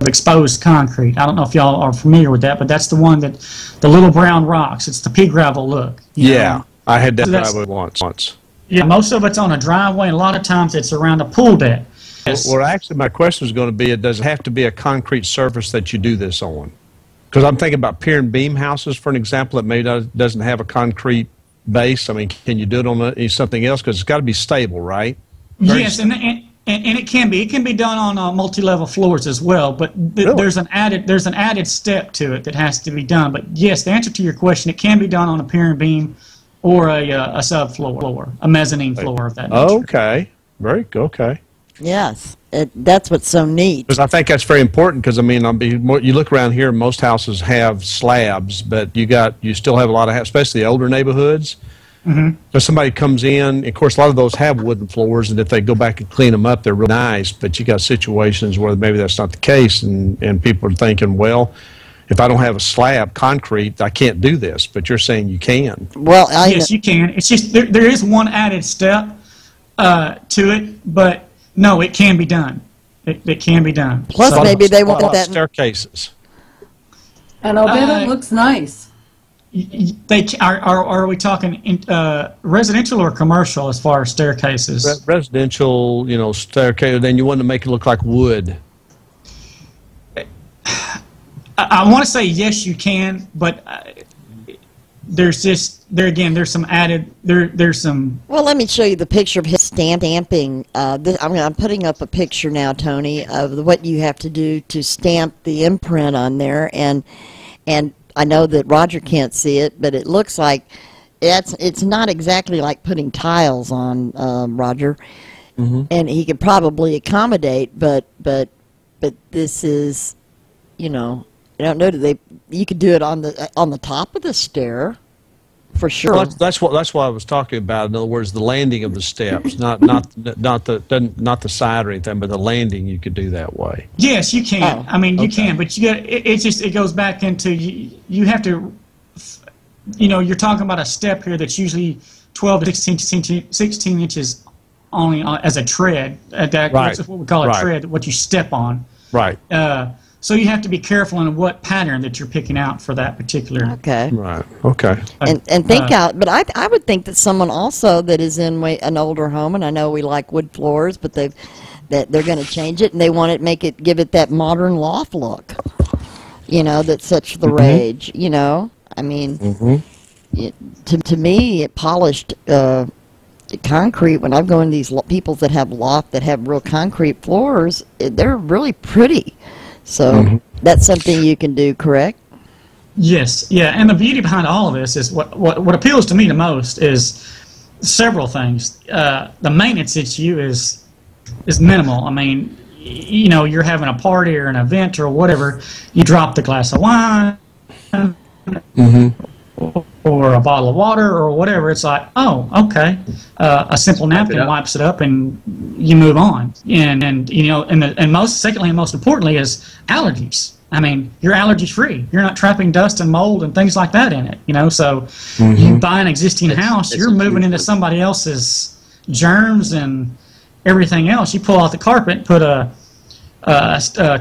exposed concrete. I don't know if y'all are familiar with that, but that's the one that the little brown rocks. It's the pea gravel look. Yeah, I had that So driveway once. Yeah, most of it's on a driveway, and a lot of times it's around a pool deck. Well, actually, my question is going to be: does it have to be a concrete surface that you do this on? Because I'm thinking about pier and beam houses, for an example, that maybe doesn't have a concrete base. I mean, can you do it on something else? Because it's got to be stable, right? Yes, and it can be. It can be done on multi-level floors as well. But Really? there's an added step to it that has to be done. But yes, the answer to your question, it can be done on a pier and beam or a subfloor floor, a mezzanine floor of that nature. Okay, very good. Okay. Yes, that's what's so neat. Because I think that's very important. Because I mean, you look around here, most houses have slabs, but you still have a lot of, especially the older neighborhoods. Mm-hmm. So somebody comes in, of course, a lot of those have wooden floors, and if they go back and clean them up, they're real nice. But you got situations where maybe that's not the case, and people are thinking, well, if I don't have a slab, concrete, I can't do this. But you're saying you can. Well, yes, you can. It's just there is one added step to it, but no, it can be done. It can be done. Plus, So maybe they what want about that. staircases. And I'll bet it looks nice. Are we talking residential or commercial as far as staircases? Residential, staircase. Then you want to make it look like wood. I want to say yes, you can, but there's some added there's some. Well, let me show you the picture of his stamping. I'm putting up a picture now, Tony, of what you have to do to stamp the imprint on there, and I know that Roger can't see it, but it looks like it's not exactly like putting tiles on, Roger, and he could probably accommodate, but this is, I don't know. You could do it on the top of the stair, for sure. Well, that's what I was talking about. In other words, the landing of the steps, not the side or anything, but the landing. You could do that way. Yes, you can. Oh, I mean, you can, but you got it goes back into you have to. You're talking about a step here that's usually 12 to 16 inches only as a tread. That's what we call a tread. What you step on. Right. So you have to be careful in what pattern that you're picking out for that particular. Okay. Right. Okay. And think out, but I would think that someone also that is in an older home, and I know we like wood floors, but that they're going to change it and they want to give it that modern loft look. That's such the rage. I mean, to me, it polished concrete. When I go in these people that have loft that have real concrete floors, they're really pretty. So that's something you can do, correct? Yes, yeah, and the beauty behind all of this is what appeals to me the most is several things. The maintenance issue is minimal. I mean, you're having a party or an event or whatever, you drop the glass of wine or a bottle of water or whatever. It's like, oh, okay, a simple napkin wipes it up and you move on. Secondly and most importantly is allergies. I mean, you're allergy free. You're not trapping dust and mold and things like that in it. So you buy an existing house, you're moving into somebody else's germs and everything else. You pull out the carpet, put a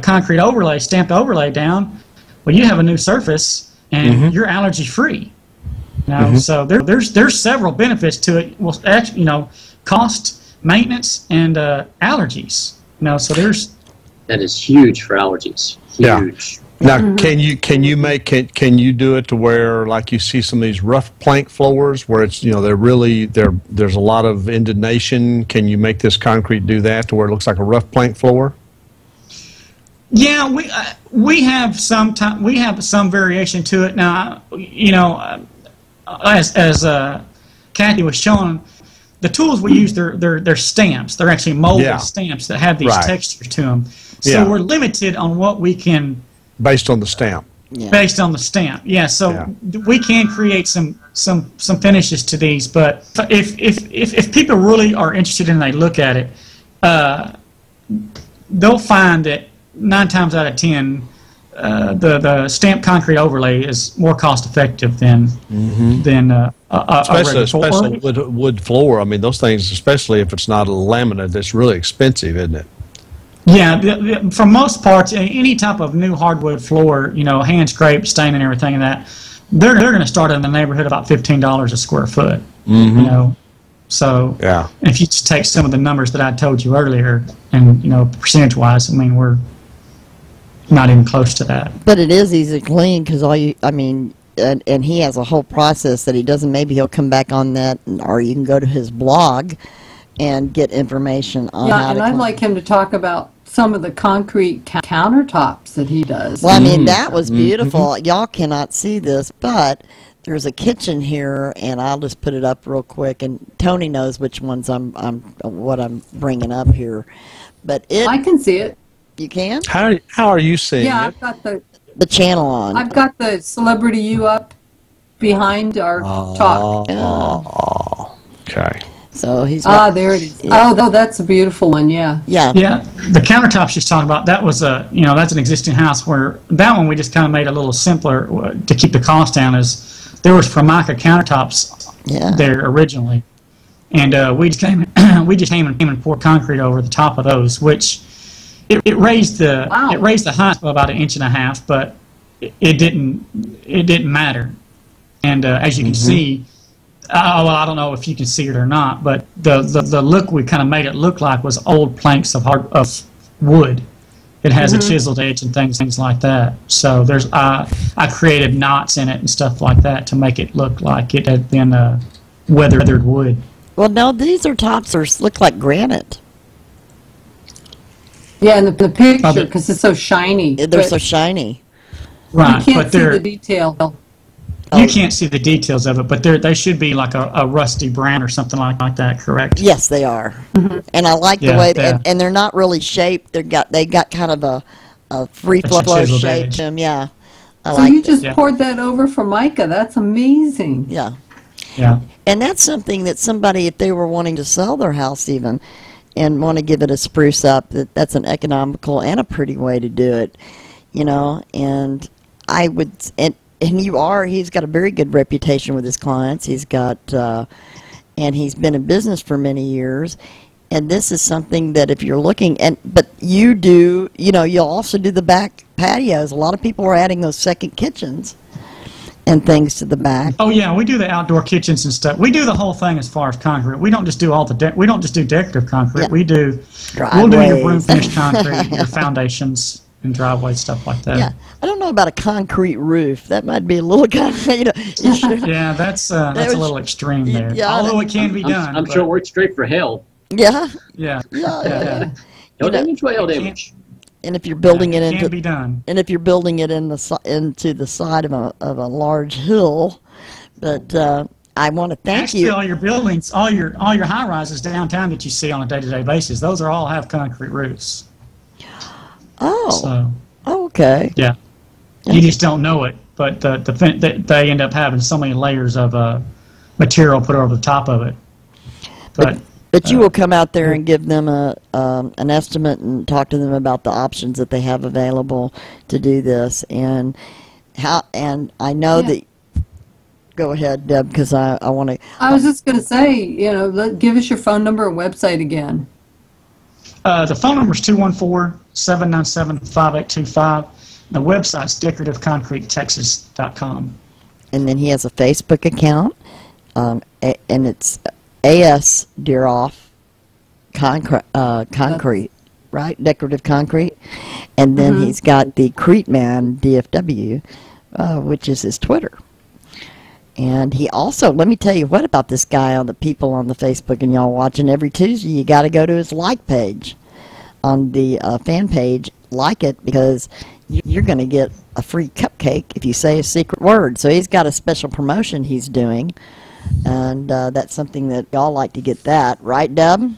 concrete overlay, stamped overlay down. Well, you have a new surface and you're allergy free. So there's several benefits to it. Well, actually, cost, maintenance, and allergies. So there's. That is huge for allergies. Huge. Yeah. Now, can you do it to where, like, you see some of these rough plank floors where it's there's a lot of indonation? Can you make this concrete do that to where it looks like a rough plank floor? Yeah, we have some variation to it now. As Kathy was showing, the tools we use they're stamps. They're actually molded stamps that have these textures to them. So we're limited on what we can. Based on the stamp. Yeah. Based on the stamp, So we can create some finishes to these, but if people really are interested and they look at it, they'll find that 9 times out of 10. The stamped concrete overlay is more cost effective than especially wood floor. I mean, those things, especially if it's not a laminate, that's really expensive, isn't it? Yeah, for most parts, any type of new hardwood floor, hand scrape, stain, and everything, and that they're going to start in the neighborhood of about $15 a square foot. So Yeah. if you just take some of the numbers that I told you earlier, and percentage wise, I mean we're not even close to that. But it is easy to clean because and he has a whole process that he doesn't. Maybe he'll come back on that, or you can go to his blog and get information on how to and I'd like him to talk about some of the concrete countertops that he does. Well, I mean, that was beautiful. Y'all cannot see this, but there's a kitchen here, and I'll just put it up real quick. And Tony knows which ones what I'm bringing up here. But I can see it. You can? How are you seeing Yeah, it? I've got the channel on. I've got the Celebrity U up behind our talk. Oh, okay. So he's there it is. Yeah. Oh, that's a beautiful one. Yeah. Yeah. The countertop she's talking about, that was that's an existing house where that one we just kind of made a little simpler to keep the cost down. Is there was Formica countertops there originally, and we just came and poured concrete over the top of those, which it raised the height by about 1.5 inches, but it didn't matter. And as you can see. Well, I don't know if you can see it or not, but the look we kind of made it look like was old planks of wood. It has a chiseled edge and things like that. So I created knots in it and stuff like that to make it look like it had been weathered wood. Well, no, these tops look like granite. Yeah, and the picture, because it's so shiny. They're so shiny. You Right, can't see the detail. You can't see the details of it, but they should be like a rusty brown or something like that, correct? Yes, they are. And I like the way, and they're not really shaped. They got kind of a free flow shape to them. Yeah. So you just poured that over Formica. That's amazing. Yeah. Yeah. And that's something that somebody, if they were wanting to sell their house even, and want to give it a spruce up, that's an economical and a pretty way to do it, and I would, and he's got a very good reputation with his clients. He's got, and he's been in business for many years. And this is something that if you're looking, but you do, you'll also do the back patios. A lot of people are adding those second kitchens and things to the back. Oh yeah, we do the outdoor kitchens and stuff. We do the whole thing as far as concrete. We don't just do we don't just do decorative concrete. Yeah. We'll do your room finish concrete, your foundations. And driveway stuff like that. Yeah, I don't know about a concrete roof. That might be a little kind of, Yeah, that's a little extreme there. Yeah, although it can be done. I'm sure it works great for hail. Yeah. Yeah. Yeah. Hail damage, hail damage. And if you're building it into, can be done. And if you're building it into the side of a large hill, but I want to thank you. All your buildings, all your high rises downtown that you see on a day-to-day basis, those all have concrete roofs. Oh. So, okay. Yeah. You just don't know it, but they end up having so many layers of material put over the top of it. But you will come out there and give them an estimate and talk to them about the options that they have available to do this and I know that. Go ahead, Deb, because I want to. I was just going to say, give us your phone number and website again. The phone number is 214-797-5825. The website's decorativeconcretetexas.com. And then he has a Facebook account, and it's A.S. Dierolf Concrete, right? Decorative Concrete. And then he's got the Creteman DFW, which is his Twitter. And he also, let me tell you what about this guy, on the people on the Facebook and y'all watching every Tuesday, you got to go to his like page on the fan page, like it, because you're going to get a free cupcake if you say a secret word. So he's got a special promotion he's doing, and that's something that y'all like to get that. Right, Deb?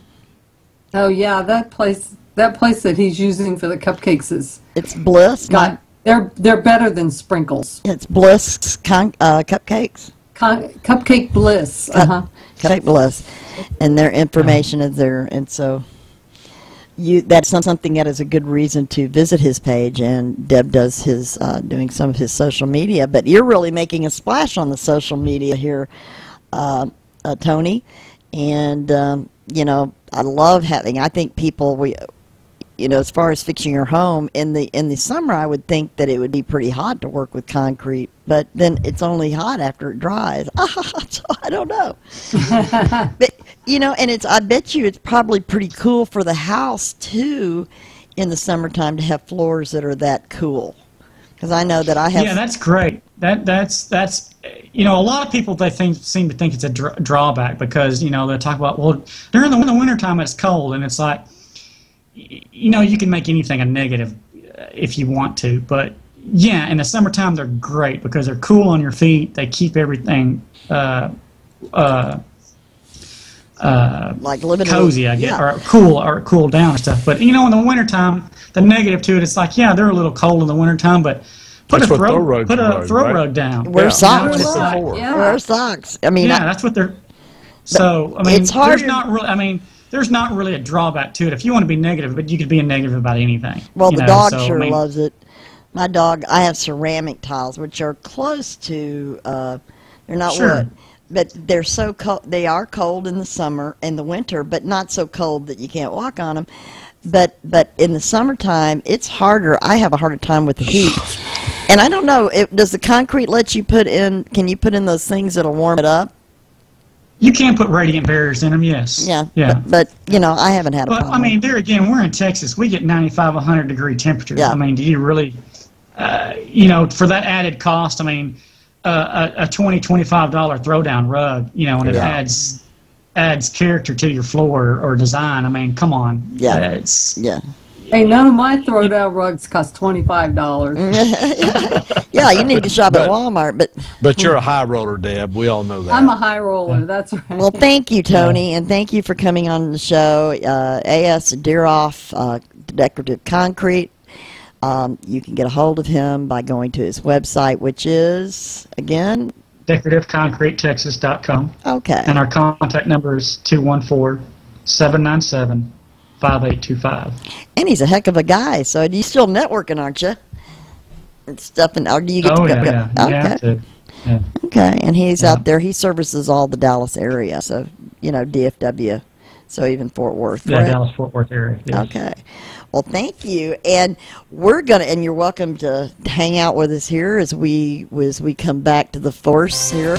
Oh, yeah, that place that he's using for the cupcakes is... It's Bliss. They're better than sprinkles. It's Bliss cupcakes. Cupcake Bliss. Cupcake Bliss, and their information is there, and so that's not something that is a good reason to visit his page. And Deb does his doing some of his social media, but you're really making a splash on the social media here, Tony, and I love having. I think people you know, as far as fixing your home, in the summer, I would think that it would be pretty hot to work with concrete, but then it's only hot after it dries. So I don't know. But, you know, and I bet you it's probably pretty cool for the house, too, in the summertime to have floors that are that cool. Because I know that I have... Yeah, that's great. That's you know, a lot of people, they seem to think it's a drawback because, you know, they talk about, well, during the wintertime it's cold, and it's like, you know, you can make anything a negative if you want to, but yeah, in the summertime they're great because they're cool on your feet. They keep everything like living cozy, I guess, or cool down and stuff. But you know, in the wintertime, the negative to it, it's like, yeah, they're a little cold in the wintertime, but put a throw rug down. Wear socks. Wear socks. I mean, yeah, that's what they're. So I mean, it's hard. There's not really a drawback to it. If you want to be negative, but you could be a negative about anything. Well, the dog loves it. My dog, I have ceramic tiles, which are close to, they're not wood, but they're so cold. They are cold in the summer and the winter, but not so cold that you can't walk on them. But in the summertime, it's harder. I have a harder time with the heat. And I don't know, does the concrete let you can you put in those things that'll warm it up? You can put radiant barriers in them, yes. Yeah. Yeah. But you know, I haven't had a problem. But, I mean, there again, we're in Texas. We get 95, 100-degree temperatures. Yeah. I mean, do you really, you know, for that added cost, I mean, a $20, $25 throwdown rug, you know, and it adds character to your floor or design. I mean, come on. Yeah. Yeah. Hey, none of my throwdown rugs cost $25. Yeah, you need to shop at Walmart, But you're a high roller, Deb. We all know that. I'm a high roller. That's right. Well, thank you, Tony, and thank you for coming on the show. A.S. Dierolf, Decorative Concrete. You can get a hold of him by going to his website, which is, again? DecorativeConcreteTexas.com. Okay. And our contact number is 214-797-5825. And he's a heck of a guy. So you still networking, aren't you? And stuff, or do you get to go? Yeah. Okay. Yeah. Okay, and he's out there. He services all the Dallas area, so you know DFW, so even Fort Worth. Yeah, right? Dallas-Fort Worth area. Yes. Okay. Well, thank you, and and you're welcome to hang out with us here as we come back to the force here.